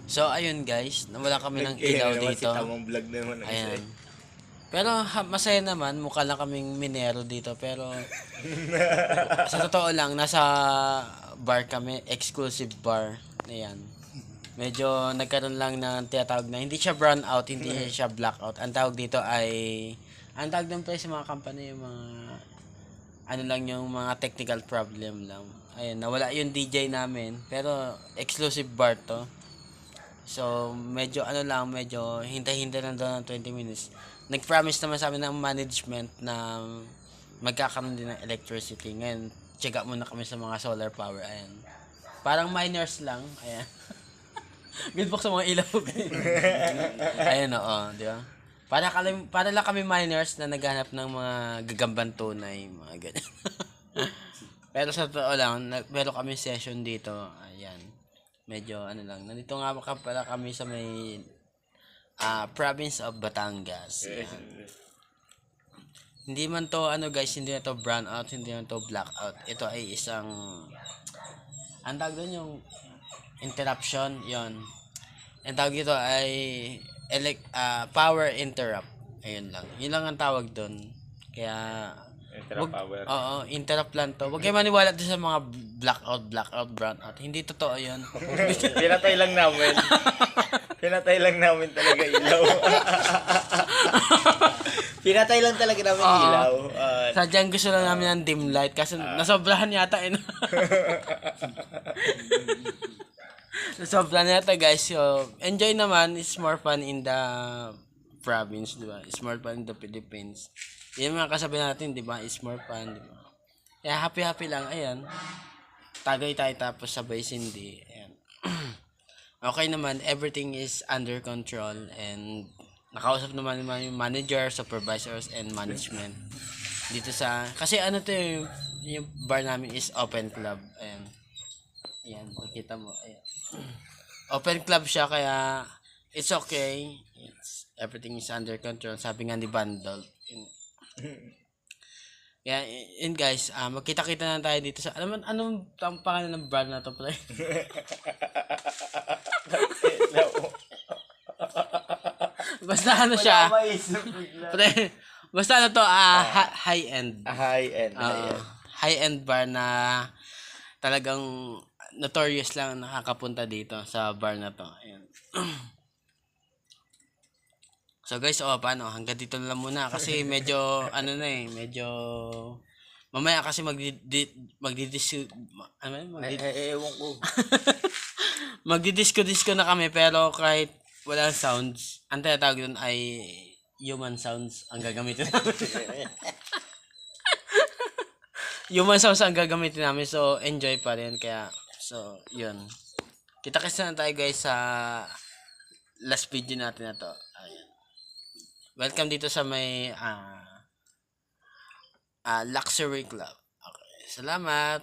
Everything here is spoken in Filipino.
So, ayun guys, nawala kami ng ilaw naman si dito. tamang vlog naman ang isa Ayan. eh. Pero masaya naman, mukha lang kaming minero dito. Pero sa totoo lang, nasa bar kami, exclusive bar. Ayan. Medyo nagkaroon lang ng tinatawag na, hindi siya brown out, hindi siya blackout. Ang tawag dito ay, ang tawag doon pa sa mga company, yung mga, ano lang yung mga technical problem lang. Ayun, nawala yung DJ namin, pero exclusive bar to. So, medyo ano lang, medyo hintay-hintay lang daw ng 20 minutes. Nag-promise naman sa amin ng management na magkakaroon din ng electricity. Ngayon, check out muna kami sa mga solar power. Ayan. Parang miners lang. Ayan. Good box sa mga ilaw. Ayan, oo. Di ba? Para lang kami miners na naghanap ng mga gagambang tunay. Mga ganyan. Pero sa totoo lang, meron kami session dito. Ayan. Medyo ano lang. Nandito nga pala kami sa may province of Batangas. Ayan. Hindi man to ano guys, hindi na to brown out, hindi na to black out. Ito ay isang ang tawag doon yung interruption, yon. Ang tawag dito ay power interrupt. Ayun lang. Yun lang ang tawag doon. Kaya Extra power. oo, interrupt lang to. Huwag kayo maniwala din sa mga blackout, brownout. Hindi totoo yun. Pinatay lang namin. Pinatay lang namin talaga ilaw. Pinatay lang talaga namin Oo. ilaw. Sadyang gusto lang namin ng dim light kasi nasobrahan yata eh. Nasobrahan yata guys. So, enjoy naman. It's more fun in the province, di ba? It's more fun in the Philippines. Yan mga kasabi natin, di ba? It's more fun, di ba? Kaya happy-happy lang. Ayan. Tagay tayo tapos sabay sindi. Ayan. Okay naman. Everything is under control and nakausap naman yung manager, supervisors, and management dito sa kasi ano to yung bar namin is open club. Ayan. Ayan, makita mo. Ayan. Open club siya kaya it's okay. Everything is under control. Sabi nga ni Bandol. Kaya yun guys, magkita-kita na tayo dito sa anong pangalan ng brand na to, pre? Basta ano siya, Maisip bigla. pre. Basta ano to, high end. High end. High end bar na talagang notorious lang nakakapunta dito sa bar na to. Ayan. So guys, paano? Hanggang dito na lang muna kasi medyo ano na eh, medyo mamaya kasi Ewan ko. magdidisco na kami pero kahit walang sounds, ang tinatawag doon ay human sounds ang gagamitin namin. Human sounds ang gagamitin namin so enjoy pa rin kaya so yun. Kita-kits na tayo guys sa last video natin na to. Ayan. Welcome dito sa may luxury club. Okay. Salamat.